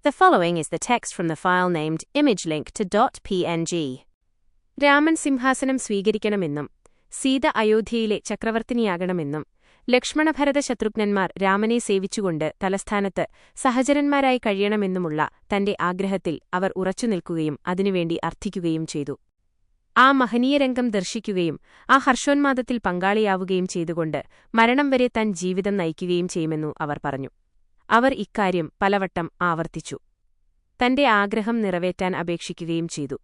The following is the text from the file named imagelink.png. Raman സിംഹാസനം സ്വീകരിക്കണമെന്നും സീത അയോധ്യയിലെ ചക്രവർത്തിനിയാകണമെന്നും ലക്ഷ്മണഭരത ശത്രുഘ്നന്മാർ രാമനെ സേവിച്ചുകൊണ്ട് തലസ്ഥാനത്ത് സഹചരന്മാരായി കഴിയണമെന്നുമുള്ള തന്റെ ആഗ്രഹത്തിൽ അവർ ഉറച്ചുനിൽക്കുകയും അതിനുവേണ്ടി അർത്ഥിക്കുകയും ചെയ്തു. ആ മഹനീയരംഗം ദർശിക്കുകയും ആ ഹർഷോന്മാദത്തിൽ പങ്കാളിയാവുകയും ചെയ്തുകൊണ്ട് മരണം വരെ താൻ ജീവിതം നയിക്കുകയും ചെയ്യുമെന്നു അവർ പറഞ്ഞു. അവർ ഇക്കാര്യം പലവട്ടം ആവർത്തിച്ചു. തന്റെ ആഗ്രഹം നിറവേറ്റാൻ അപേക്ഷിക്കുകയും ചെയ്തു.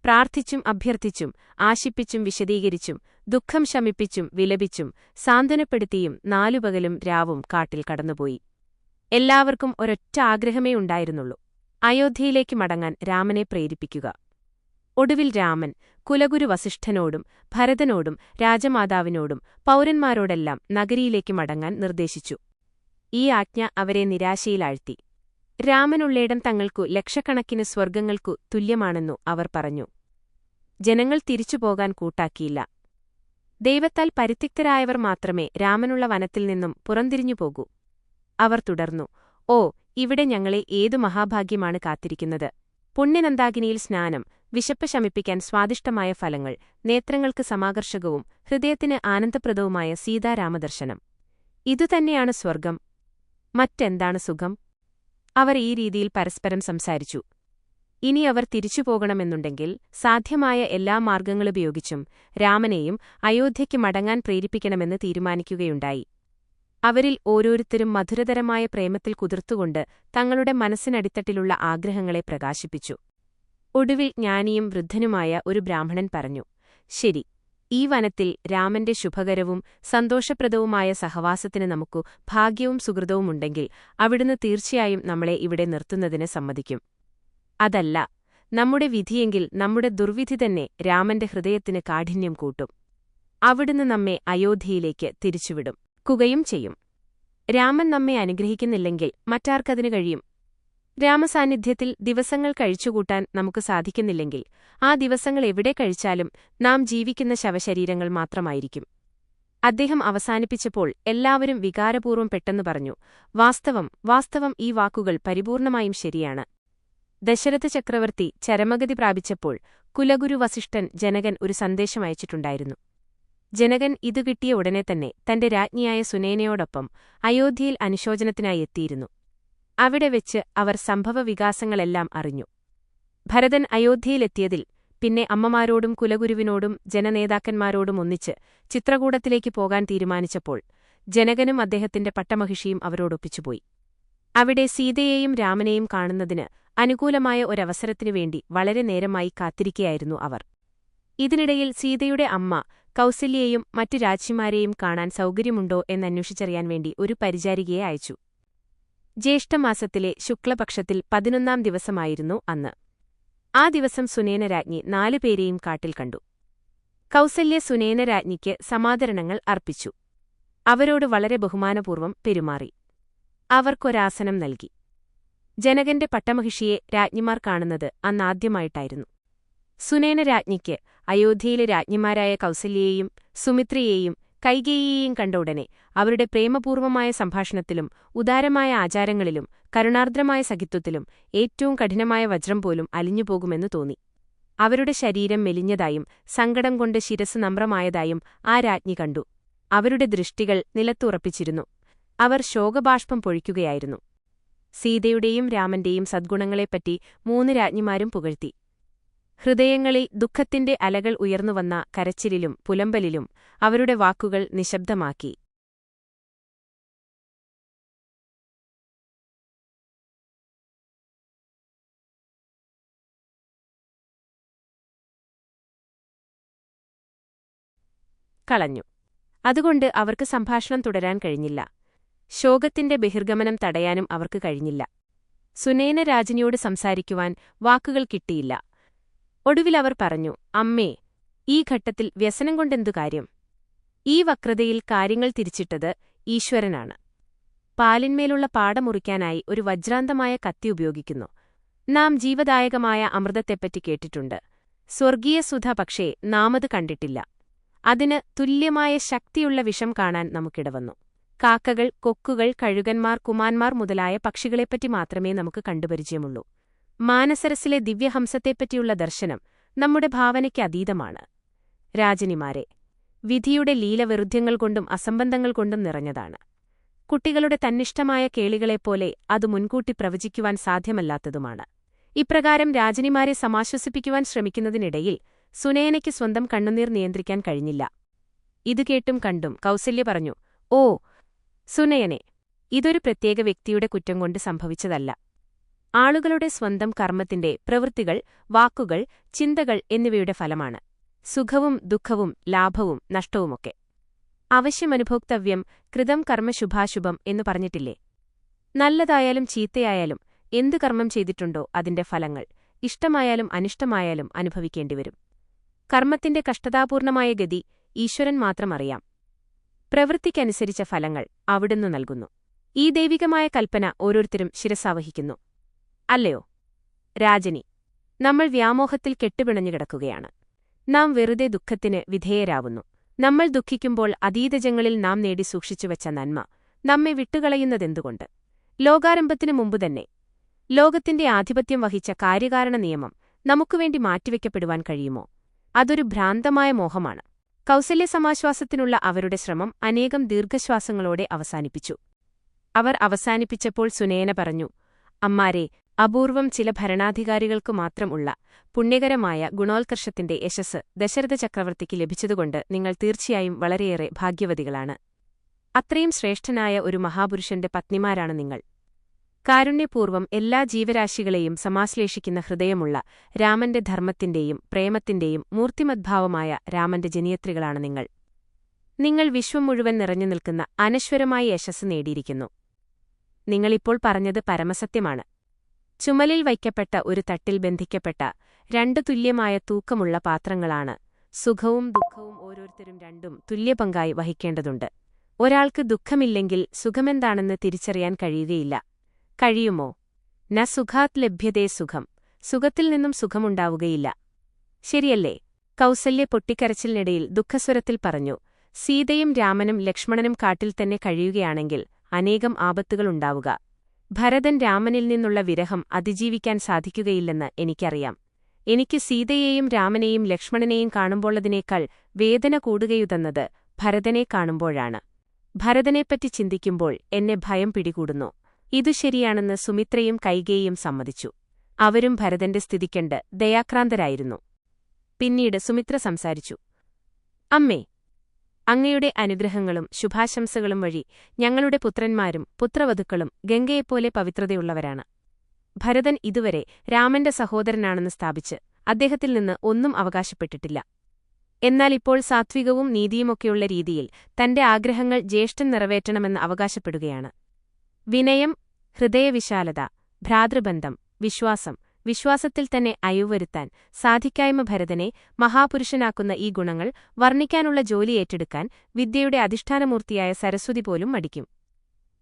പ്രാർത്ഥിച്ചും അഭ്യർത്ഥിച്ചും ആശിപ്പിച്ചും വിശദീകരിച്ചും ദുഃഖം ശമിപ്പിച്ചും വിലപിച്ചും സാന്ത്വനപ്പെടുത്തിയും നാലുപകലും രാവും കാട്ടിൽ കടന്നുപോയി. എല്ലാവർക്കും ഒരൊറ്റ ആഗ്രഹമേ ഉണ്ടായിരുന്നുള്ളൂ: അയോധ്യയിലേക്ക് മടങ്ങാൻ രാമനെ പ്രേരിപ്പിക്കുക. ഒടുവിൽ രാമൻ കുലഗുരു വസിഷ്ഠനോടും ഭരതനോടും രാജമാതാവിനോടും പൗരന്മാരോടെല്ലാം നഗരിയിലേക്ക് മടങ്ങാൻ നിർദ്ദേശിച്ചു. ഈ ആജ്ഞ അവരെ നിരാശയിലാഴ്ത്തി. രാമനുള്ളയിടം തങ്ങൾക്കു ലക്ഷക്കണക്കിന് സ്വർഗ്ഗങ്ങൾക്കു തുല്യമാണെന്നു അവർ പറഞ്ഞു. ജനങ്ങൾ തിരിച്ചുപോകാൻ കൂട്ടാക്കിയില്ല. ദൈവത്താൽ പരിത്യക്തരായവർ മാത്രമേ രാമനുള്ള വനത്തിൽ നിന്നും പുറംതിരിഞ്ഞുപോകൂ. അവർ തുടർന്നു: ഓ, ഇവിടെ ഞങ്ങളെ ഏതു മഹാഭാഗ്യമാണ് കാത്തിരിക്കുന്നത്! പുണ്യനന്ദാകിനിയിൽ സ്നാനം, വിശപ്പ് ശമിപ്പിക്കാൻ സ്വാദിഷ്ടമായ ഫലങ്ങൾ, നേത്രങ്ങൾക്ക് സമാകർഷകവും ഹൃദയത്തിന് ആനന്ദപ്രദവുമായ സീതാരാമദർശനം. ഇതുതന്നെയാണ് സ്വർഗം. മറ്റെന്താണ് സുഖം? അവർ ഈ രീതിയിൽ പരസ്പരം സംസാരിച്ചു. ഇനി അവർ തിരിച്ചുപോകണമെന്നുണ്ടെങ്കിൽ സാധ്യമായ എല്ലാ മാർഗ്ഗങ്ങളുപയോഗിച്ചും രാമനെയും അയോധ്യയ്ക്ക് മടങ്ങാൻ പ്രേരിപ്പിക്കണമെന്ന് തീരുമാനിക്കുകയുണ്ടായി. അവരിൽ ഓരോരുത്തരും മധുരതരമായ പ്രേമത്തിൽ കുതിർത്തുകൊണ്ട് തങ്ങളുടെ മനസ്സിനടിത്തട്ടിലുള്ള ആഗ്രഹങ്ങളെ പ്രകാശിപ്പിച്ചു. ഒടുവിൽ ജ്ഞാനിയും വൃദ്ധനുമായ ഒരു ബ്രാഹ്മണൻ പറഞ്ഞു: ശരി, ഈ വനത്തിൽ രാമന്റെ ശുഭകരവും സന്തോഷപ്രദവുമായ സഹവാസത്തിന് നമുക്കു ഭാഗ്യവും സുഹൃതവുമുണ്ടെങ്കിൽ അവിടുന്ന് തീർച്ചയായും നമ്മളെ ഇവിടെ നിർത്തുന്നതിന് സമ്മതിക്കും. അതല്ല നമ്മുടെ വിധിയെങ്കിൽ നമ്മുടെ ദുർവിധി തന്നെ രാമന്റെ ഹൃദയത്തിന് കാഠിന്യം കൂട്ടും. അവിടുന്ന് നമ്മെ അയോധ്യയിലേക്ക് തിരിച്ചുവിടും ക്കുകയും ചെയ്യും. രാമൻ നമ്മെ അനുഗ്രഹിക്കുന്നില്ലെങ്കിൽ മറ്റാർക്കതിനു കഴിയും? രാമസാന്നിധ്യത്തിൽ ദിവസങ്ങൾ കഴിച്ചുകൂട്ടാൻ നമുക്ക് സാധിക്കുന്നില്ലെങ്കിൽ ആ ദിവസങ്ങൾ എവിടെ കഴിച്ചാലും നാം ജീവിക്കുന്ന ശവശരീരങ്ങൾ മാത്രമായിരിക്കും. അദ്ദേഹം അവസാനിപ്പിച്ചപ്പോൾ എല്ലാവരും വികാരപൂർവ്വം പെട്ടെന്നു പറഞ്ഞു: വാസ്തവം ഈ വാക്കുകൾ പരിപൂർണമായും ശരിയാണ്. ദശരഥ ചക്രവർത്തി ചരമഗതി പ്രാപിച്ചപ്പോൾ കുലഗുരു വസിഷ്ഠൻ ജനകൻ ഒരു സന്ദേശം അയച്ചിട്ടുണ്ടായിരുന്നു. ജനകൻ ഇതു കിട്ടിയ ഉടനെ തന്നെ തന്റെ രാജ്ഞിയായ സുനേനയോടൊപ്പം അയോധ്യയിൽ അനുശോചനത്തിനായി എത്തിയിരുന്നു. അവിടെ വെച്ച് അവർ സംഭവവികാസങ്ങളെല്ലാം അറിഞ്ഞു. ഭരതൻ അയോധ്യയിലെത്തിയതിൽ പിന്നെ അമ്മമാരോടും കുലഗുരുവിനോടും ജനനേതാക്കന്മാരോടും ഒന്നിച്ച് ചിത്രകൂടത്തിലേക്ക് പോകാൻ തീരുമാനിച്ചപ്പോൾ ജനകനും അദ്ദേഹത്തിന്റെ പട്ടമഹിഷിയും അവരോടൊപ്പിച്ചുപോയി. അവിടെ സീതയെയും രാമനെയും കാണുന്നതിന് അനുകൂലമായ ഒരവസരത്തിനുവേണ്ടി വളരെ നേരമായി കാത്തിരിക്കയായിരുന്നു അവർ. ഇതിനിടയിൽ സീതയുടെ അമ്മ കൗസല്യയെയും മറ്റു രാജ്ഞിമാരെയും കാണാൻ സൗകര്യമുണ്ടോ എന്നന്വേഷിച്ചറിയാൻ വേണ്ടി ഒരു പരിചാരികയെ അയച്ചു. ജ്യേഷ്ഠമാസത്തിലെ ശുക്ലപക്ഷത്തിൽ 11-ാം ദിവസമായിരുന്നു അന്ന്. ആ ദിവസം സുനേനരാജ്ഞി 4 പേരെയും കാട്ടിൽ കണ്ടു. കൗസല്യ സുനേനരാജ്ഞിക്ക് സമാദരണങ്ങൾ അർപ്പിച്ചു. അവരോട് വളരെ ബഹുമാനപൂർവ്വം പെരുമാറി. അവർക്കൊരാസനം നൽകി. ജനകന്റെ പട്ടമഹിഷിയെ രാജ്ഞിമാർ കാണുന്നത് അന്നാദ്യമായിട്ടായിരുന്നു. സുനേനരാജ്ഞിക്ക് അയോധ്യയിലെ രാജ്ഞിമാരായ കൗസല്യയെയും സുമിത്രയെയും കൈകേയിയെയും കണ്ട ഉടനെ അവരുടെ പ്രേമപൂർവമായ സംഭാഷണത്തിലും ഉദാരമായ ആചാരങ്ങളിലും കരുണാർദ്രമായ സഖിത്വത്തിലും ഏറ്റവും കഠിനമായ വജ്രം പോലും അലിഞ്ഞുപോകുമെന്നു തോന്നി. അവരുടെ ശരീരം മെലിഞ്ഞതായും സങ്കടം കൊണ്ട് ശിരസ് നമ്രമായതായും ആ രാജ്ഞി കണ്ടു. അവരുടെ ദൃഷ്ടികൾ നിലത്തുറപ്പിച്ചിരുന്നു. അവർ ശോകബാഷ്പം പൊഴിക്കുകയായിരുന്നു. സീതയുടെയും രാമന്റെയും സദ്ഗുണങ്ങളെപ്പറ്റി 3 രാജ്ഞിമാരും പുകഴ്ത്തി. ഹൃദയങ്ങളിൽ ദുഃഖത്തിന്റെ അലകൾ ഉയർന്നുവന്ന കരച്ചിലിലും പുലമ്പലിലും അവരുടെ വാക്കുകൾ നിശബ്ദമാക്കി. കളഞ്ഞു. അതുകൊണ്ട് അവർക്ക് സംഭാഷണം തുടരാൻ കഴിഞ്ഞില്ല. ശോകത്തിന്റെ ബഹിർഗമനം തടയാനും അവർക്ക് കഴിഞ്ഞില്ല. സുനേന രാജനിയോട് സംസാരിക്കുവാൻ വാക്കുകൾ കിട്ടിയില്ല. ഒടുവിൽ അവർ പറഞ്ഞു: അമ്മേ, ഈ ഘട്ടത്തിൽ വ്യസനം കൊണ്ടെന്തു കാര്യം? ഈ വക്രതയിൽ കാര്യങ്ങൾ തിരിച്ചിട്ടത് ഈശ്വരനാണ്. പാലിന്മേലുള്ള പാട മുറിക്കാനായി ഒരു വജ്രാന്തമായ കത്തി ഉപയോഗിക്കുന്നു. നാം ജീവദായകമായ അമൃതത്തെപ്പറ്റി കേട്ടിട്ടുണ്ട്. സ്വർഗീയ സുധ പക്ഷേ നാമത് കണ്ടിട്ടില്ല. അതിന് തുല്യമായ ശക്തിയുള്ള വിഷം കാണാൻ നമുക്കിടവന്നു. കാക്കകൾ, കൊക്കുകൾ, കഴുകന്മാർ, കുമാന്മാർ മുതലായ പക്ഷികളെപ്പറ്റി മാത്രമേ നമുക്ക് കണ്ടുപരിചയമുള്ളൂ. മാനസരസിലെ ദിവ്യഹംസത്തെപ്പറ്റിയുള്ള ദർശനം നമ്മുടെ ഭാവനയ്ക്ക് അതീതമാണ്. രാജനിമാരെ വിധിയുടെ ലീലവൈരുദ്ധ്യങ്ങൾ കൊണ്ടും അസംബന്ധങ്ങൾ കൊണ്ടും നിറഞ്ഞതാണ്. കുട്ടികളുടെ തന്നിഷ്ടമായ കേളികളെപ്പോലെ അത് മുൻകൂട്ടി പ്രവചിക്കുവാൻ സാധ്യമല്ലാത്തതുമാണ്. ഇപ്രകാരം രാജനിമാരെ സമാശ്വസിപ്പിക്കുവാൻ ശ്രമിക്കുന്നതിനിടയിൽ സുനയനയ്ക്ക് സ്വന്തം കണ്ണുനീർ നിയന്ത്രിക്കാൻ കഴിഞ്ഞില്ല. ഇതു കേട്ടും കണ്ടും കൗസല്യ പറഞ്ഞു, "ഓ സുനയനെ, ഇതൊരു പ്രത്യേക വ്യക്തിയുടെ കുറ്റം കൊണ്ട് സംഭവിച്ചതല്ല. ആളുകളുടെ സ്വന്തം കർമ്മത്തിന്റെ പ്രവൃത്തികൾ, വാക്കുകൾ, ചിന്തകൾ എന്നിവയുടെ ഫലമാണ്. സുഖവും ദുഃഖവും ലാഭവും നഷ്ടവുമൊക്കെ അവശ്യമനുഭോക്തവ്യം കൃതം കർമ്മശുഭാശുഭം എന്നു പറഞ്ഞിട്ടില്ലേ? നല്ലതായാലും ചീത്തയായാലും എന്തു കർമ്മം ചെയ്തിട്ടുണ്ടോ അതിന്റെ ഫലങ്ങൾ ഇഷ്ടമായാലും അനിഷ്ടമായാലും അനുഭവിക്കേണ്ടിവരും. കർമ്മത്തിന്റെ കഷ്ടതാപൂർണമായ ഗതി ഈശ്വരൻ മാത്രം അറിയാം. പ്രവൃത്തിക്കനുസരിച്ച ഫലങ്ങൾ അവിടുന്ന് നൽകുന്നു. ഈ ദൈവികമായ കൽപ്പന ഓരോരുത്തരും ശിരസാവഹിക്കുന്നു. അല്ലയോ രാജനി, നമ്മൾ വ്യാമോഹത്തിൽ കെട്ടുപിണഞ്ഞുകിടക്കുകയാണ്. നാം വെറുതെ ദുഃഖത്തിന് വിധേയരാവുന്നു. നമ്മൾ ദുഃഖിക്കുമ്പോൾ അതീതജങ്ങളിൽ നാം നേടി സൂക്ഷിച്ചുവച്ച നന്മ നമ്മെ വിട്ടുകളയുന്നതെന്തുകൊണ്ട്? ലോകാരംഭത്തിനു മുമ്പുതന്നെ ലോകത്തിന്റെ ആധിപത്യം വഹിച്ച കാര്യകാരണ നിയമം നമുക്കുവേണ്ടി മാറ്റിവെക്കപ്പെടുവാൻ കഴിയുമോ? അതൊരു ഭ്രാന്തമായ മോഹമാണ്. കൗസല്യസമാശ്വാസത്തിനുള്ള അവരുടെ ശ്രമം അനേകം ദീർഘശ്വാസങ്ങളോടെ അവസാനിപ്പിച്ചു. അവർ അവസാനിപ്പിച്ചപ്പോൾ സുനയന പറഞ്ഞു, "അമ്മാരെ, അപൂർവം ചില ഭരണാധികാരികൾക്കു മാത്രം ഉള്ള പുണ്യകരമായ ഗുണോത്കർഷത്തിന്റെ യശസ്സ് ദശരഥ ചക്രവർത്തിക്ക് ലഭിച്ചതുകൊണ്ട് നിങ്ങൾ തീർച്ചയായും വളരെയേറെ ഭാഗ്യവതികളാണ്. അത്രയും ശ്രേഷ്ഠനായ ഒരു മഹാപുരുഷന്റെ പത്നിമാരാണ് നിങ്ങൾ. കാരുണ്യപൂർവ്വം എല്ലാ ജീവരാശികളെയും സമാശ്ലേഷിക്കുന്ന ഹൃദയമുള്ള രാമന്റെ ധർമ്മത്തിന്റെയും പ്രേമത്തിന്റെയും മൂർത്തിമദ്ഭാവമായ രാമന്റെ ജനിയത്രികളാണ് നിങ്ങൾ. നിങ്ങൾ വിശ്വം മുഴുവൻ നിറഞ്ഞു നിൽക്കുന്ന അനശ്വരമായ യശസ്സ് നേടിയിരിക്കുന്നു. നിങ്ങളിപ്പോൾ പറഞ്ഞത് പരമസത്യമാണ്. ചുമലിൽ വയ്ക്കപ്പെട്ട ഒരു തട്ടിൽ ബന്ധിക്കപ്പെട്ട രണ്ട് തുല്യമായ തൂക്കമുള്ള പാത്രങ്ങളാണ്. സുഖവും ദുഃഖവും ഓരോരുത്തരും രണ്ടും തുല്യപങ്കായി വഹിക്കേണ്ടതുണ്ട്. ഒരാൾക്ക് ദുഃഖമില്ലെങ്കിൽ സുഖമെന്താണെന്ന് തിരിച്ചറിയാൻ കഴിയുകയില്ല. കഴിയുമോ? ന സുഖാത് ലഭ്യതേ സുഖം. സുഖത്തിൽ നിന്നും സുഖമുണ്ടാവുകയില്ല. ശരിയല്ലേ? കൗസല്യ പൊട്ടിക്കരച്ചിലിനിടയിൽ ദുഃഖസ്വരത്തിൽ പറഞ്ഞു, "സീതയും രാമനും ലക്ഷ്മണനും കാട്ടിൽ തന്നെ കഴിയുകയാണെങ്കിൽ അനേകം ആപത്തുകളുണ്ടാവുക. ഭരതൻ രാമനിൽ നിന്നുള്ള വിരഹം അതിജീവിക്കാൻ സാധിക്കുകയില്ലെന്ന് എനിക്കറിയാം. എനിക്ക് സീതയെയും രാമനെയും ലക്ഷ്മണനെയും കാണുമ്പോഴതിനേക്കാൾ വേദന കൂടുകയുതെന്നത് ഭരതനെ കാണുമ്പോഴാണ്. ഭരതനെപ്പറ്റി ചിന്തിക്കുമ്പോൾ എന്നെ ഭയം പിടികൂടുന്നു." ഇതു ശരിയാണെന്ന് സുമിത്രയും കൈകേയിയും സമ്മതിച്ചു. അവരും ഭരതന്റെ സ്ഥിതി കണ്ട് ദയാക്രാന്തരായിരുന്നു. പിന്നീട് സുമിത്ര സംസാരിച്ചു, "അമ്മേ, അങ്ങയുടെ അനുഗ്രഹങ്ങളും ശുഭാശംസകളും വഴി ഞങ്ങളുടെ പുത്രന്മാരും പുത്രവധുക്കളും ഗംഗയെപ്പോലെ പവിത്രതയുള്ളവരാണ്. ഭരതൻ ഇതുവരെ രാമന്റെ സഹോദരനാണെന്ന് സ്ഥാപിച്ച് അദ്ദേഹത്തിൽ നിന്ന് ഒന്നും അവകാശപ്പെട്ടിട്ടില്ല. എന്നാൽ ഇപ്പോൾ സാത്വികവും നീതിയുമൊക്കെയുള്ള രീതിയിൽ തന്റെ ആഗ്രഹങ്ങൾ ജ്യേഷ്ഠൻ നിറവേറ്റണമെന്ന് അവകാശപ്പെടുകയാണ്. വിനയം, ഹൃദയവിശാലത, ഭ്രാതൃബന്ധം, വിശ്വാസത്തിൽ തന്നെ അയവുവരുത്താൻ സാധിക്കായ്മ ഭരതനെ മഹാപുരുഷനാക്കുന്ന ഈ ഗുണങ്ങൾ വർണ്ണിക്കാനുള്ള ജോലി ഏറ്റെടുക്കാൻ വിദ്യയുടെ അധിഷ്ഠാനമൂർത്തിയായ സരസ്വതി പോലും മടിക്കും.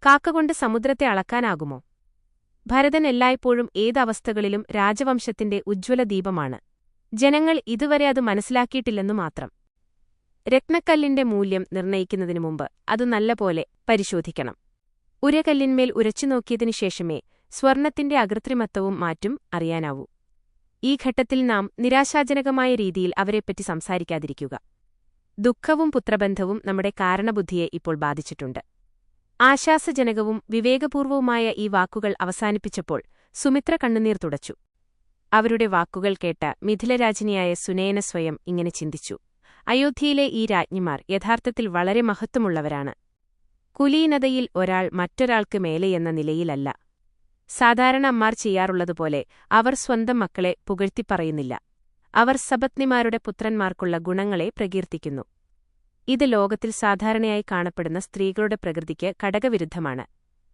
കാക്കകൊണ്ട് സമുദ്രത്തെ അളക്കാനാകുമോ? ഭരതൻ എല്ലായ്പ്പോഴും ഏതവസ്ഥകളിലും രാജവംശത്തിന്റെ ഉജ്ജ്വല ദീപമാണ്. ജനങ്ങൾ ഇതുവരെ അത് മനസ്സിലാക്കിയിട്ടില്ലെന്നു മാത്രം. രത്നക്കല്ലിന്റെ മൂല്യം നിർണയിക്കുന്നതിനു മുമ്പ് അത് നല്ലപോലെ പരിശോധിക്കണം. ഉരകല്ലിന്മേൽ ഉരച്ചുനോക്കിയതിനു ശേഷമേ സ്വർണത്തിന്റെ അകൃത്രിമത്വവും മാറ്റും അറിയാനാവൂ. ഈ ഘട്ടത്തിൽ നാം നിരാശാജനകമായ രീതിയിൽ അവരെപ്പറ്റി സംസാരിക്കാതിരിക്കുക. ദുഃഖവും പുത്രബന്ധവും നമ്മുടെ കാരണബുദ്ധിയെ ഇപ്പോൾ ബാധിച്ചിട്ടുണ്ട്. ആശ്വാസജനകവും വിവേകപൂർവവുമായ ഈ വാക്കുകൾ അവസാനിപ്പിച്ചപ്പോൾ സുമിത്ര കണ്ണുനീർ തുടച്ചു. അവരുടെ വാക്കുകൾ കേട്ട മിഥിലരാജിനിയായ സുനയന സ്വയം ഇങ്ങനെ ചിന്തിച്ചു, അയോധ്യയിലെ ഈ രാജ്ഞിമാർ യഥാർത്ഥത്തിൽ വളരെ മഹത്വമുള്ളവരാണ്. കുലീനതയിൽ ഒരാൾ മറ്റൊരാൾക്ക് മേലെയെന്ന നിലയിലല്ല. സാധാരണ അമ്മാർ ചെയ്യാറുള്ളതുപോലെ അവർ സ്വന്തം മക്കളെ പുകഴ്ത്തിപ്പറയുന്നില്ല. അവർ സപത്നിമാരുടെ പുത്രന്മാർക്കുള്ള ഗുണങ്ങളെ പ്രകീർത്തിക്കുന്നു. ഇത് ലോകത്തിൽ സാധാരണയായി കാണപ്പെടുന്ന സ്ത്രീകളുടെ പ്രകൃതിക്ക് കടകവിരുദ്ധമാണ്.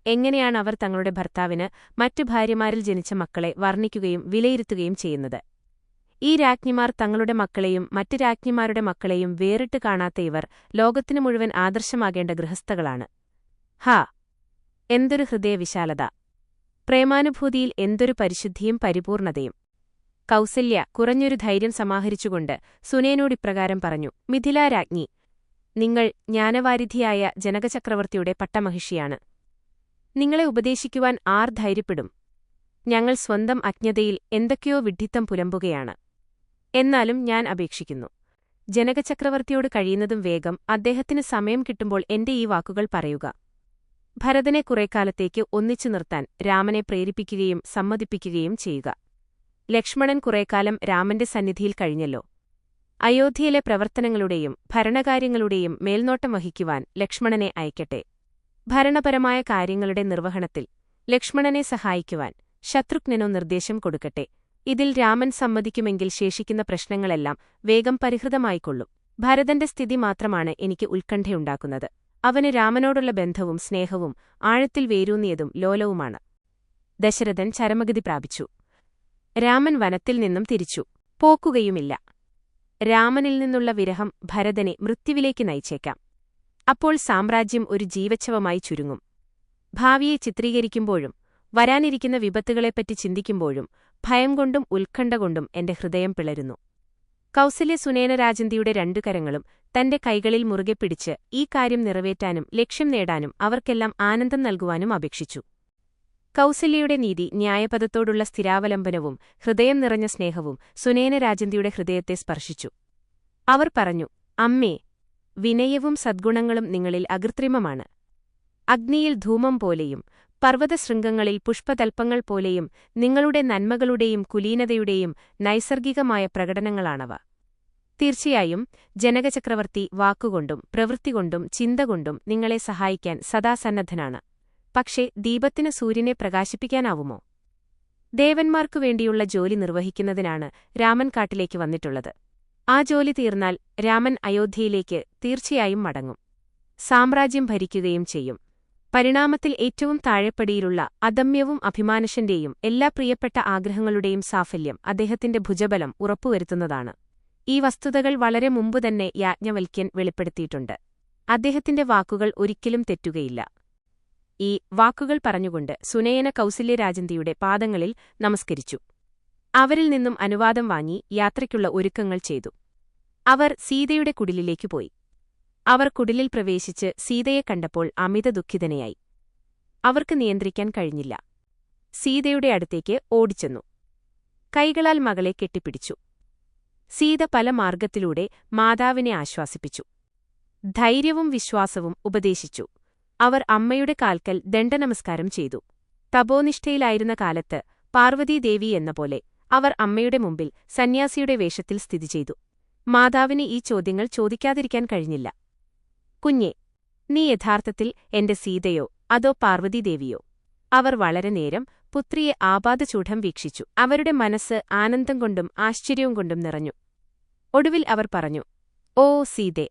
എങ്ങനെയാണ് അവർ തങ്ങളുടെ ഭർത്താവിന് മറ്റു ഭാര്യമാരിൽ ജനിച്ച മക്കളെ വർണ്ണിക്കുകയും വിലയിരുത്തുകയും ചെയ്യുന്നത്? ഈ രാജ്ഞിമാർ തങ്ങളുടെ മക്കളെയും മറ്റ് രാജ്ഞിമാരുടെ മക്കളെയും വേറിട്ട് കാണാത്ത ഇവർ ലോകത്തിനു മുഴുവൻ ആദർശമാകേണ്ട ഗൃഹസ്ഥകളാണ്. ഹാ, എന്തൊരു ഹൃദയവിശാലത! പ്രേമാനുഭൂതിയിൽ എന്തൊരു പരിശുദ്ധിയും പരിപൂർണതയും! കൗസല്യ കുറഞ്ഞൊരു ധൈര്യം സമാഹരിച്ചുകൊണ്ട് സുനയനോടിപ്രകാരം പറഞ്ഞു, മിഥിലാരാജ്ഞി, നിങ്ങൾ ജ്ഞാനവാരിധിയായ ജനകചക്രവർത്തിയുടെ പട്ടമഹിഷിയാണ്. നിങ്ങളെ ഉപദേശിക്കുവാൻ ആർ ധൈര്യപ്പെടും? ഞങ്ങൾ സ്വന്തം അജ്ഞതയിൽ എന്തൊക്കെയോ വിഡ്ഢിത്തം പുലമ്പുകയാണ്. എന്നാലും ഞാൻ അപേക്ഷിക്കുന്നു, ജനകചക്രവർത്തിയോട് കഴിയുന്നതും വേഗം അദ്ദേഹത്തിന് സമയം കിട്ടുമ്പോൾ എന്റെ ഈ വാക്കുകൾ പറയുക. ഭരതനെ കുറേക്കാലത്തേക്ക് ഒന്നിച്ചു നിർത്താൻ രാമനെ പ്രേരിപ്പിക്കുകയും സമ്മതിപ്പിക്കുകയും ചെയ്യുക. ലക്ഷ്മണൻ കുറേക്കാലം രാമന്റെ സന്നിധിയിൽ കഴിഞ്ഞല്ലോ. അയോധ്യയിലെ പ്രവർത്തനങ്ങളുടെയും ഭരണകാര്യങ്ങളുടെയും മേൽനോട്ടം വഹിക്കുവാൻ ലക്ഷ്മണനെ അയക്കട്ടെ. ഭരണപരമായ കാര്യങ്ങളുടെ നിർവഹണത്തിൽ ലക്ഷ്മണനെ സഹായിക്കുവാൻ ശത്രുഘ്നനോ നിർദ്ദേശം കൊടുക്കട്ടെ. ഇതിൽ രാമൻ സമ്മതിക്കുമെങ്കിൽ ശേഷിക്കുന്ന പ്രശ്നങ്ങളെല്ലാം വേഗം പരിഹൃതമായിക്കൊള്ളും. ഭരതന്റെ സ്ഥിതി മാത്രമാണ് എനിക്ക് ഉത്കണ്ഠയുണ്ടാക്കുന്നത്. അവന് രാമനോടുള്ള ബന്ധവും സ്നേഹവും ആഴത്തിൽ വേരൂന്നിയതും ലോലവുമാണ്. ദശരഥൻ ചരമഗതി പ്രാപിച്ചു. രാമൻ വനത്തിൽ നിന്നും തിരിച്ചു പോക്കുകയുമില്ല. രാമനിൽ നിന്നുള്ള വിരഹം ഭരതനെ മൃത്യുവിലേക്ക് നയിച്ചേക്കാം. അപ്പോൾ സാമ്രാജ്യം ഒരു ജീവച്ഛവമായി ചുരുങ്ങും. ഭാവിയെ ചിത്രീകരിക്കുമ്പോഴും വരാനിരിക്കുന്ന വിപത്തുകളെപ്പറ്റി ചിന്തിക്കുമ്പോഴും ഭയം കൊണ്ടും ഉത്കണ്ഠ കൊണ്ടും എന്റെ ഹൃദയം പിളരുന്നു. കൗസല്യ സുനേനരാജന്തിയുടെ രണ്ടു കരങ്ങളും തന്റെ കൈകളിൽ മുറുകെ പിടിച്ച് ഈ കാര്യം നിറവേറ്റാനും ലക്ഷ്യം നേടാനും അവർക്കെല്ലാം ആനന്ദം നൽകുവാനും അപേക്ഷിച്ചു. കൗസല്യയുടെ നീതി ന്യായപദത്തോടുള്ള സ്ഥിരാവലംബനവും ഹൃദയം നിറഞ്ഞ സ്നേഹവും സുനേനരാജന്തിയുടെ ഹൃദയത്തെ സ്പർശിച്ചു. അവർ പറഞ്ഞു, അമ്മേ, വിനയവും സദ്ഗുണങ്ങളും നിങ്ങളിൽ അകൃത്രിമമാണ്. അഗ്നിയിൽ ധൂമം പോലെയും പർവ്വതശൃംഗങ്ങളിൽ പുഷ്പതൽപ്പങ്ങൾ പോലെയും നിങ്ങളുടെ നന്മകളുടെയും കുലീനതയുടെയും നൈസർഗികമായ പ്രകടനങ്ങളാണവ. തീർച്ചയായും ജനകചക്രവർത്തി വാക്കുകൊണ്ടും പ്രവൃത്തികൊണ്ടും ചിന്തകൊണ്ടും നിങ്ങളെ സഹായിക്കാൻ സദാ സന്നദ്ധനാണ്. പക്ഷേ ദീപത്തിന് സൂര്യനെ പ്രകാശിപ്പിക്കാനാവുമോ? ദേവന്മാർക്കു വേണ്ടിയുള്ള ജോലി നിർവഹിക്കുന്നതിനാണ് രാമൻ കാട്ടിലേക്ക് വന്നിട്ടുള്ളത്. ആ ജോലി തീർന്നാൽ രാമൻ അയോധ്യയിലേക്ക് തീർച്ചയായും മടങ്ങും. സാമ്രാജ്യം ഭരിക്കുകയും ചെയ്യും. പരിണാമത്തിൽ ഏറ്റവും താഴെപ്പടിയിലുള്ള അദമ്യവും അഭിമാനശന്റെയും എല്ലാ പ്രിയപ്പെട്ട ആഗ്രഹങ്ങളുടെയും സാഫല്യം അദ്ദേഹത്തിന്റെ ഭുജബലം ഉറപ്പുവരുത്തുന്നതാണ്. ഈ വസ്തുതകൾ വളരെ മുമ്പുതന്നെ യാജ്ഞവൽക്യൻ വെളിപ്പെടുത്തിയിട്ടുണ്ട്. അദ്ദേഹത്തിന്റെ വാക്കുകൾ ഒരിക്കലും തെറ്റുകയില്ല. ഈ വാക്കുകൾ പറഞ്ഞുകൊണ്ട് സുനയന കൗസല്യരാജന്തിയുടെ പാദങ്ങളിൽ നമസ്കരിച്ചു. അവരിൽ നിന്നും അനുവാദം വാങ്ങി യാത്രയ്ക്കുള്ള ഒരുക്കങ്ങൾ ചെയ്തു. അവർ സീതയുടെ കുടിലിലേക്കു പോയി. അവർ കുടിലിൽ പ്രവേശിച്ച് സീതയെ കണ്ടപ്പോൾ അമിത ദുഃഖിതനെയായി. അവർക്ക് നിയന്ത്രിക്കാൻ കഴിഞ്ഞില്ല. സീതയുടെ അടുത്തേക്ക് ഓടിച്ചെന്നു. കൈകളാൽ മകളെ കെട്ടിപ്പിടിച്ചു. സീത പല മാർഗത്തിലൂടെ മാതാവിനെ ആശ്വാസിപ്പിച്ചു. ധൈര്യവും വിശ്വാസവും ഉപദേശിച്ചു. അവർ അമ്മയുടെ കാൽക്കൽ ദണ്ഡനമസ്കാരം ചെയ്തു. തപോനിഷ്ഠയിലായിരുന്ന കാലത്ത് പാർവതീദേവി എന്ന പോലെ അവർ അമ്മയുടെ മുമ്പിൽ സന്യാസിയുടെ വേഷത്തിൽ സ്ഥിതി ചെയ്തു. മാതാവിന് ഈ ചോദ്യങ്ങൾ ചോദിക്കാതിരിക്കാൻ കഴിഞ്ഞില്ല. കുഞ്ഞെ, നീ യഥാർത്ഥത്തിൽ എന്റെ സീതയോ അതോ പാർവതീദേവിയോ? അവർ വളരെ നേരം പുത്രിയെ ആപാദചൂഢം വീക്ഷിച്ചു. അവരുടെ മനസ്സ് ആനന്ദം കൊണ്ടും ആശ്ചര്യവും കൊണ്ടും നിറഞ്ഞു. ഒടുവിൽ അവർ പറഞ്ഞു, ഓ സീതേ,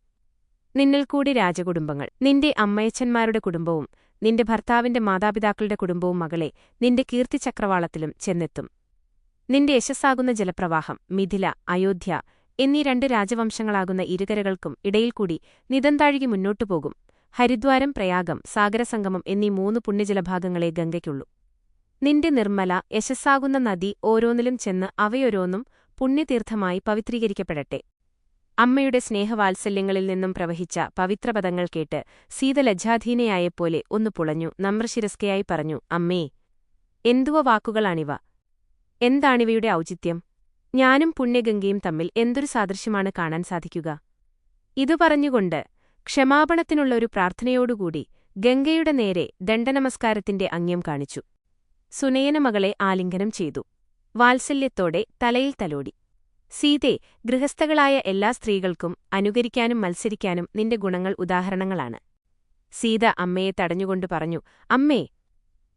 നിന്നിൽ കൂടി രാജകുടുംബങ്ങൾ, നിന്റെ അമ്മയച്ചന്മാരുടെ കുടുംബവും നിന്റെ ഭർത്താവിന്റെ മാതാപിതാക്കളുടെ കുടുംബവും മകളെ നിന്റെ കീർത്തിചക്രവാളത്തിലും ചെന്നെത്തും. നിന്റെ യശസ്സാകുന്ന ജലപ്രവാഹം മിഥില, അയോധ്യ എന്നീ രണ്ട് രാജവംശങ്ങളാകുന്ന ഇരുകരകൾക്കും ഇടയിൽക്കൂടി നിതന്താഴുകി മുന്നോട്ടുപോകും. ഹരിദ്വാരം, പ്രയാഗം, സാഗരസംഗമം എന്നീ 3 പുണ്യജലഭാഗങ്ങളെ ഗംഗയ്ക്കുള്ളൂ. നിന്റെ നിർമ്മല യശസ്സാകുന്ന നദി ഓരോന്നിലും ചെന്ന് അവയോരോന്നും പുണ്യതീർത്ഥമായി പവിത്രീകരിക്കപ്പെടട്ടെ. അമ്മയുടെ സ്നേഹവാത്സല്യങ്ങളിൽ നിന്നും പ്രവഹിച്ച പവിത്രപദങ്ങൾ കേട്ട് സീത ലജ്ജാധീനയായെപ്പോലെ ഒന്നു പുളഞ്ഞു നമ്രശിരസ്കയായി പറഞ്ഞു, അമ്മേ, എന്തുവ വാക്കുകളാണിവ? എന്താണിവയുടെ ഔചിത്യം? ഞാനും പുണ്യഗംഗയും തമ്മിൽ എന്തൊരു സാദൃശ്യമാണ് കാണാൻ സാധിക്കുക? ഇതു പറഞ്ഞുകൊണ്ട് ക്ഷമാപണത്തിനുള്ള ഒരു പ്രാർത്ഥനയോടുകൂടി ഗംഗയുടെ നേരെ ദണ്ഡനമസ്കാരത്തിന്റെ അംഗ്യം കാണിച്ചു. സുനയന മകളെ ആലിംഗനം ചെയ്തു. വാത്സല്യത്തോടെ തലയിൽ തലോടി. സീതേ, ഗൃഹസ്ഥകളായ എല്ലാ സ്ത്രീകൾക്കും അനുകരിക്കാനും മത്സരിക്കാനും നിന്റെ ഗുണങ്ങൾ ഉദാഹരണങ്ങളാണ്. സീത അമ്മയെ തടഞ്ഞുകൊണ്ട് പറഞ്ഞു, അമ്മേ,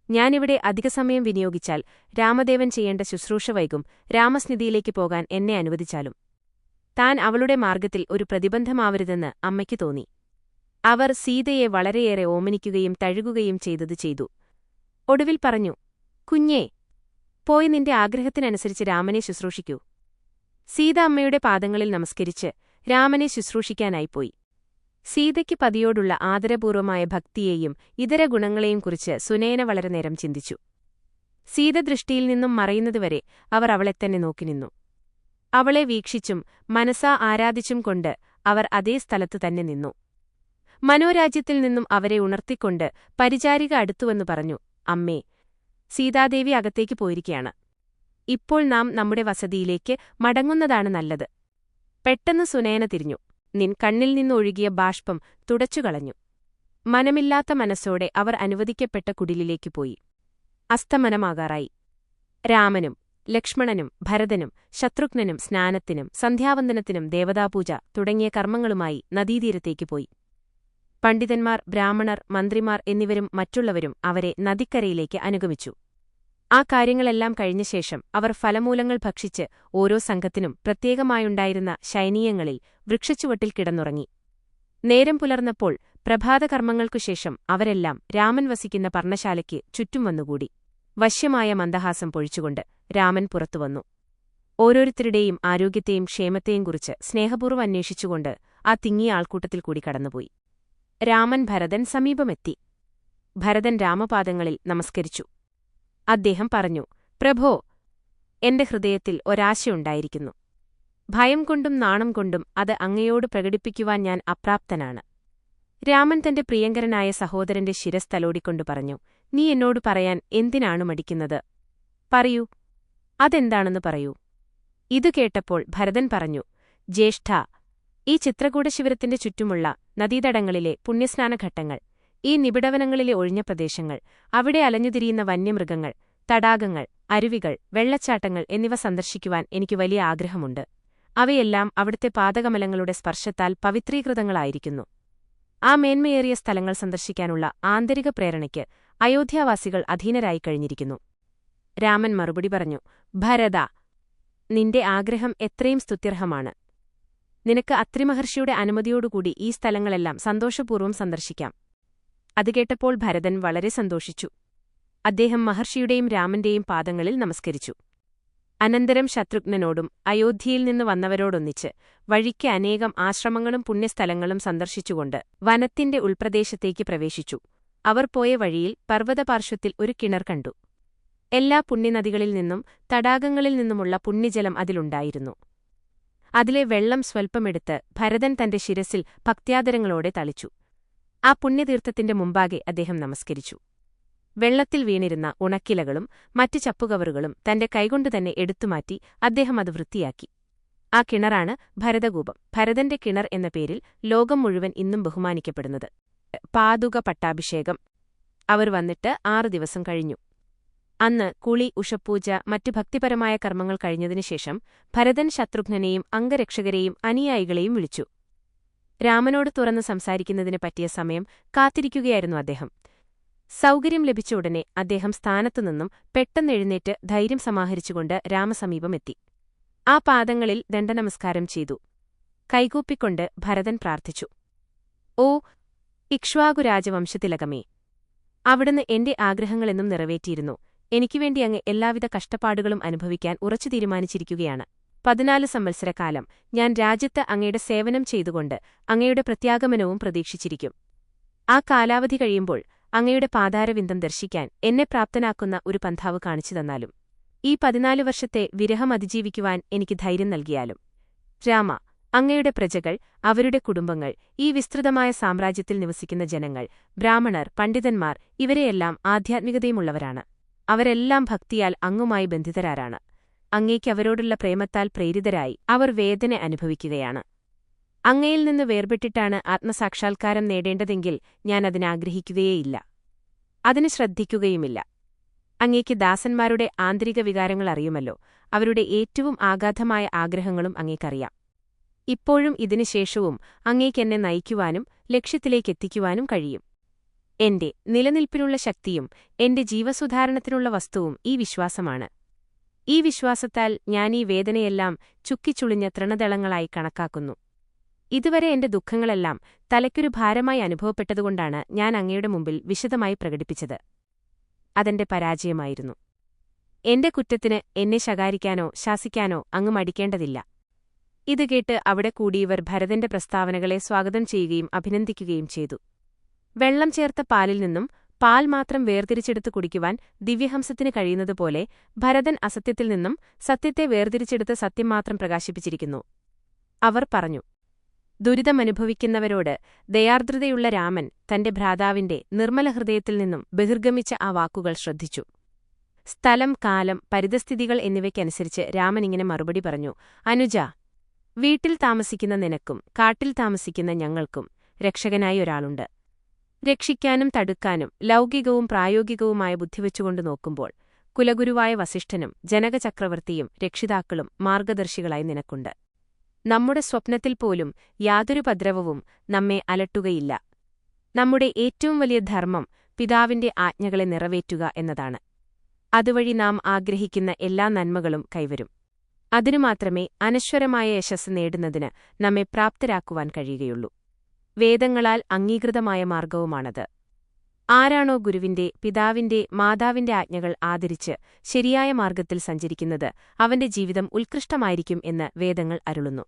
ഞാനിവിടെ അധികസമയം വിനിയോഗിച്ചാൽ രാമദേവൻ ചെയ്യേണ്ട ശുശ്രൂഷ വൈകും. രാമസ്നിധിയിലേക്ക് പോകാൻ എന്നെ അനുവദിച്ചാലും. താൻ അവളുടെ മാർഗ്ഗത്തിൽ ഒരു പ്രതിബന്ധമാവരുതെന്ന് അമ്മയ്ക്ക് തോന്നി. അവർ സീതയെ വളരെയേറെ ഓമനിക്കുകയും തഴുകുകയും ചെയ്തു. ഒടുവിൽ പറഞ്ഞു, കുഞ്ഞേ, പോയി നിന്റെ ആഗ്രഹത്തിനനുസരിച്ച് രാമനെ ശുശ്രൂഷിക്കൂ. സീത അമ്മയുടെ പാദങ്ങളിൽ നമസ്കരിച്ച് രാമനെ ശുശ്രൂഷിക്കാനായിപ്പോയി. സീതയ്ക്ക് പതിയോടുള്ള ആദരപൂർവമായ ഭക്തിയെയും ഇതര ഗുണങ്ങളെയും കുറിച്ച് സുനയന വളരെ നേരം ചിന്തിച്ചു. സീത ദൃഷ്ടിയിൽ നിന്നും മറയുന്നതുവരെ അവർ അവളെത്തന്നെ നോക്കിനിന്നു. അവളെ വീക്ഷിച്ചും മനസ്സാ ആരാധിച്ചും കൊണ്ട് അവർ അതേ സ്ഥലത്തു തന്നെ നിന്നു. മനോരാജ്യത്തിൽ നിന്നും അവരെ ഉണർത്തിക്കൊണ്ട് പരിചാരിക അടുത്തുവെന്നു പറഞ്ഞു, അമ്മേ, സീതാദേവി അകത്തേക്ക് പോയിരിക്കയാണ്. ഇപ്പോൾ നാം നമ്മുടെ വസതിയിലേക്ക് മടങ്ങുന്നതാണ് നല്ലത്. പെട്ടെന്ന് സുനയന തിരിഞ്ഞു. നിൻ കണ്ണിൽ നിന്നൊഴുകിയ ബാഷ്പം തുടച്ചുകളഞ്ഞു. മനമില്ലാത്ത മനസ്സോടെ അവർ അനുവദിക്കപ്പെട്ട കുടിലിലേക്കു പോയി. അസ്തമനമാകാറായി. രാമനും ലക്ഷ്മണനും ഭരതനും ശത്രുഘ്നനും സ്നാനത്തിനും സന്ധ്യാവന്ദനത്തിനും ദേവതാപൂജ തുടങ്ങിയ കർമ്മങ്ങളുമായി നദീതീരത്തേക്ക് പോയി. പണ്ഡിതന്മാർ, ബ്രാഹ്മണർ, മന്ത്രിമാർ എന്നിവരും മറ്റുള്ളവരും അവരെ നദിക്കരയിലേക്ക് അനുഗമിച്ചു. ആ കാര്യങ്ങളെല്ലാം കഴിഞ്ഞ ശേഷം അവർ ഫലമൂലങ്ങൾ ഭക്ഷിച്ച് ഓരോ സംഘത്തിനും പ്രത്യേകമായുണ്ടായിരുന്ന ശയനീയങ്ങളിൽ വൃക്ഷച്ചുവട്ടിൽ കിടന്നുറങ്ങി. നേരം പുലർന്നപ്പോൾ പ്രഭാതകർമ്മങ്ങൾക്കുശേഷം അവരെല്ലാം രാമൻ വസിക്കുന്ന പർണശാലയ്ക്ക് ചുറ്റും വന്നുകൂടി. വശ്യമായ മന്ദഹാസം പൊഴിച്ചുകൊണ്ട് രാമൻ പുറത്തുവന്നു. ഓരോരുത്തരുടെയും ആരോഗ്യത്തെയും ക്ഷേമത്തെയും കുറിച്ച് സ്നേഹപൂർവ്വം അന്വേഷിച്ചുകൊണ്ട് ആ തിങ്ങിയ ആൾക്കൂട്ടത്തിൽ കൂടി കടന്നുപോയി. രാമൻ ഭരതൻ സമീപമെത്തി. ഭരതൻ രാമപാദങ്ങളിൽ നമസ്കരിച്ചു. അദ്ദേഹം പറഞ്ഞു, പ്രഭോ, എന്റെ ഹൃദയത്തിൽ ഒരാശയുണ്ടായിരിക്കുന്നു. ഭയം കൊണ്ടും നാണം കൊണ്ടും അത് അങ്ങയോട് പ്രകടിപ്പിക്കുവാൻ ഞാൻ അപ്രാപ്തനാണ്. രാമൻ തന്റെ പ്രിയങ്കരനായ സഹോദരന്റെ ശിരസ് തലോടിക്കൊണ്ടു പറഞ്ഞു, നീ എന്നോട് പറയാൻ എന്തിനാണു മടിക്കുന്നത്? പറയൂ, അതെന്താണെന്ന് പറയൂ. ഇതു കേട്ടപ്പോൾ ഭരതൻ പറഞ്ഞു, ജ്യേഷ്ഠാ, ഈ ചിത്രകൂടശിവരത്തിന്റെ ചുറ്റുമുള്ള നദീതടങ്ങളിലെ പുണ്യസ്നാനഘട്ടങ്ങൾ, ഈ നിബിഡവനങ്ങളിലെ ഒഴിഞ്ഞ പ്രദേശങ്ങൾ, അവിടെ അലഞ്ഞുതിരിയുന്ന വന്യമൃഗങ്ങൾ, തടാകങ്ങൾ, അരുവികൾ, വെള്ളച്ചാട്ടങ്ങൾ എന്നിവ സന്ദർശിക്കുവാൻ എനിക്ക് വലിയ ആഗ്രഹമുണ്ട്. അവയെല്ലാം അവിടുത്തെ പാദകമലങ്ങളുടെ സ്പർശത്താൽ പവിത്രീകൃതങ്ങളായിരിക്കുന്നു. ആ മേന്മയേറിയ സ്ഥലങ്ങൾ സന്ദർശിക്കാനുള്ള ആന്തരിക പ്രേരണയ്ക്ക് അയോധ്യാവാസികൾ അധീനരായി കഴിഞ്ഞിരിക്കുന്നു. രാമൻ മറുപടി പറഞ്ഞു, ഭരത, നിന്റെ ആഗ്രഹം എത്രയും സ്തുത്യർഹമാണ്. നിനക്ക് അത്രിമഹർഷിയുടെ അനുമതിയോടുകൂടി ഈ സ്ഥലങ്ങളെല്ലാം സന്തോഷപൂർവ്വം സന്ദർശിക്കാം. അത് കേട്ടപ്പോൾ ഭരതൻ വളരെ സന്തോഷിച്ചു. അദ്ദേഹം മഹർഷിയുടെയും രാമന്റെയും പാദങ്ങളിൽ നമസ്കരിച്ചു. അനന്തരം ശത്രുഘ്നനോടും അയോധ്യയിൽ നിന്ന് വന്നവരോടൊന്നിച്ച് വഴിക്ക് അനേകം ആശ്രമങ്ങളും പുണ്യസ്ഥലങ്ങളും സന്ദർശിച്ചുകൊണ്ട് വനത്തിന്റെ ഉൾപ്രദേശത്തേക്ക് പ്രവേശിച്ചു. അവർ പോയ വഴിയിൽ പർവ്വതപാർശ്വത്തിൽ ഒരു കിണർ കണ്ടു. എല്ലാ പുണ്യനദികളിൽ നിന്നും തടാകങ്ങളിൽ നിന്നുമുള്ള പുണ്യജലം അതിലുണ്ടായിരുന്നു. അതിലെ വെള്ളം സ്വൽപ്പമെടുത്ത് ഭരതൻ തന്റെ ശിരസിൽ ഭക്ത്യാദരങ്ങളോടെ തളിച്ചു. ആ പുണ്യതീർത്ഥത്തിന്റെ മുമ്പാകെ അദ്ദേഹം നമസ്കരിച്ചു. വെള്ളത്തിൽ വീണിരുന്ന ഉണക്കിലകളും മറ്റ് ചപ്പുകവറുകളും തന്റെ കൈകൊണ്ടുതന്നെ എടുത്തുമാറ്റി അദ്ദേഹം അത് വൃത്തിയാക്കി. ആ കിണറാണ് ഭരതകൂപം. ഭരതന്റെ കിണർ എന്ന പേരിൽ ലോകം മുഴുവൻ ഇന്നും ബഹുമാനിക്കപ്പെടുന്നത്. പാതുക പട്ടാഭിഷേകം. അവർ വന്നിട്ട് 6 ദിവസം കഴിഞ്ഞു. അന്ന് കുളി, ഉഷപ്പൂജ, മറ്റ് ഭക്തിപരമായ കർമ്മങ്ങൾ കഴിഞ്ഞതിനുശേഷം ഭരതൻ ശത്രുഘ്നനെയും അംഗരക്ഷകരെയും അനുയായികളെയും വിളിച്ചു. രാമനോട് തുറന്ന് സംസാരിക്കുന്നതിന് പറ്റിയ സമയം കാത്തിരിക്കുകയായിരുന്നു അദ്ദേഹം. സൗകര്യം ലഭിച്ച ഉടനെ അദ്ദേഹം സ്ഥാനത്തുനിന്നും പെട്ടെന്നെഴുന്നേറ്റ് ധൈര്യം സമാഹരിച്ചുകൊണ്ട് രാമസമീപമെത്തി. ആ പാദങ്ങളിൽ ദണ്ഡനമസ്കാരം ചെയ്തു. കൈകൂപ്പിക്കൊണ്ട് ഭരതൻ പ്രാർത്ഥിച്ചു, ഓ ഇക്ഷ്വാകുരാജവംശതിലകമേ, അവിടുന്ന് എന്റെ ആഗ്രഹങ്ങളെന്നും നിറവേറ്റിയിരുന്നു. എനിക്കുവേണ്ടി അങ്ങ് എല്ലാവിധ കഷ്ടപ്പാടുകളും അനുഭവിക്കാൻ ഉറച്ചു തീരുമാനിച്ചിരിക്കുകയാണ്. 14 സംവത്സരക്കാലം ഞാൻ രാജ്യത്ത് അങ്ങയുടെ സേവനം ചെയ്തുകൊണ്ട് അങ്ങയുടെ പ്രത്യാഗമനവും പ്രതീക്ഷിച്ചിരിക്കും. ആ കാലാവധി കഴിയുമ്പോൾ അങ്ങയുടെ പാതാരവിന്ദം ദർശിക്കാൻ എന്നെ പ്രാപ്തനാക്കുന്ന ഒരു പന്ഥാവ് കാണിച്ചു തന്നാലും, ഈ 14 വർഷത്തെ വിരഹം അതിജീവിക്കുവാൻ എനിക്ക് ധൈര്യം നൽകിയാലും. രാമ, അങ്ങയുടെ പ്രജകൾ, അവരുടെ കുടുംബങ്ങൾ, ഈ വിസ്തൃതമായ സാമ്രാജ്യത്തിൽ നിവസിക്കുന്ന ജനങ്ങൾ, ബ്രാഹ്മണർ, പണ്ഡിതന്മാർ, ഇവരെയെല്ലാം ആധ്യാത്മികതയുമുള്ളവരാണ്. അവരെല്ലാം ഭക്തിയാൽ അങ്ങുമായി ബന്ധിതരാരാണ്. അങ്ങേക്ക് അവരോടുള്ള പ്രേമത്താൽ പ്രേരിതരായി അവർ വേദന അനുഭവിക്കുകയാണ്. അങ്ങയിൽ നിന്ന് വേർപെട്ടിട്ടാണ് ആത്മസാക്ഷാത്കാരം നേടേണ്ടതെങ്കിൽ ഞാൻ അതിനാഗ്രഹിക്കുകയേയില്ല, അതിന് ശ്രദ്ധിക്കുകയുമില്ല. അങ്ങേക്ക് ദാസന്മാരുടെ ആന്തരിക വികാരങ്ങൾ അറിയുമല്ലോ. അവരുടെ ഏറ്റവും ആഗാധമായ ആഗ്രഹങ്ങളും അങ്ങേക്കറിയാം. ഇപ്പോഴും ഇതിനുശേഷവും അങ്ങേക്കെന്നെ നയിക്കുവാനും ലക്ഷ്യത്തിലേക്കെത്തിക്കുവാനും കഴിയും. എന്റെ നിലനിൽപ്പിനുള്ള ശക്തിയും എന്റെ ജീവസുധാരണത്തിനുള്ള വസ്തുവും ഈ വിശ്വാസമാണ്. ഈ വിശ്വാസത്താൽ ഞാൻ ഈ വേദനയെല്ലാം ചുക്കിച്ചുളിഞ്ഞ തൃണദളങ്ങളായി കണക്കാക്കുന്നു. ഇതുവരെ എന്റെ ദുഃഖങ്ങളെല്ലാം തലയ്ക്കൊരു ഭാരമായി അനുഭവപ്പെട്ടതുകൊണ്ടാണ് ഞാൻ അങ്ങയുടെ മുമ്പിൽ വിശദമായി പ്രകടിപ്പിച്ചത്. അതെന്റെ പരാജയമായിരുന്നു. എന്റെ കുറ്റത്തിന് എന്നെ ശകാരിക്കാനോ ശാസിക്കാനോ അങ്ങ് മടിക്കേണ്ടതില്ല. ഇത് കേട്ട് അവിടെ കൂടിയവർ ഭരതന്റെ പ്രസ്താവനകളെ സ്വാഗതം ചെയ്യുകയും അഭിനന്ദിക്കുകയും ചെയ്തു. വെള്ളം ചേർത്ത പാലിൽ നിന്നും പാൽ മാത്രം വേർതിരിച്ചെടുത്ത് കുടിക്കുവാൻ ദിവ്യഹംസത്തിന് കഴിയുന്നതുപോലെ ഭരതൻ അസത്യത്തിൽ നിന്നും സത്യത്തെ വേർതിരിച്ചെടുത്ത് സത്യം മാത്രം പ്രകാശിപ്പിച്ചിരിക്കുന്നു. അവർ പറഞ്ഞു, ദുരിതമനുഭവിക്കുന്നവരോട് ദയാർദ്രതയുള്ള രാമൻ തന്റെ ഭ്രാതാവിന്റെ നിർമ്മല ഹൃദയത്തിൽ നിന്നും ബഹിർഗമിച്ച ആ വാക്കുകൾ ശ്രദ്ധിച്ചു. സ്ഥലം, കാലം, പരിതസ്ഥിതികൾ എന്നിവയ്ക്കനുസരിച്ച് രാമൻ ഇങ്ങനെ മറുപടി പറഞ്ഞു: അനുജ, വീട്ടിൽ താമസിക്കുന്ന നിനക്കും കാട്ടിൽ താമസിക്കുന്ന ഞങ്ങൾക്കും രക്ഷകനായി ഒരാളുണ്ട്. രക്ഷിക്കാനും തടുക്കാനും ലൗകികവും പ്രായോഗികവുമായ ബുദ്ധിവെച്ചുകൊണ്ട് നോക്കുമ്പോൾ കുലഗുരുവായ വസിഷ്ഠനും ജനകചക്രവർത്തിയും രക്ഷിതാക്കളും മാർഗദർശികളായി നിനക്കുണ്ട്. നമ്മുടെ സ്വപ്നത്തിൽ പോലും യാതൊരു ഉപദ്രവവും നമ്മെ അലട്ടുകയില്ല. നമ്മുടെ ഏറ്റവും വലിയ ധർമ്മം പിതാവിന്റെ ആജ്ഞകളെ നിറവേറ്റുക എന്നതാണ്. അതുവഴി നാം ആഗ്രഹിക്കുന്ന എല്ലാ നന്മകളും കൈവരും. അതിനു മാത്രമേ അനശ്വരമായ യശസ്സ് നേടുന്നതിന് നമ്മെ പ്രാപ്തരാക്കുവാൻ കഴിയുകയുള്ളൂ. വേദങ്ങളാൽ അംഗീകൃതമായ മാർഗവുമാണത്. ആരാണോ ഗുരുവിന്റെ, പിതാവിന്റെ, മാതാവിന്റെ ആജ്ഞകൾ ആദരിച്ച് ശരിയായ മാർഗത്തിൽ സഞ്ചരിക്കുന്നത് അവന്റെ ജീവിതം ഉത്കൃഷ്ടമായിരിക്കും എന്ന് വേദങ്ങൾ അരുളുന്നു.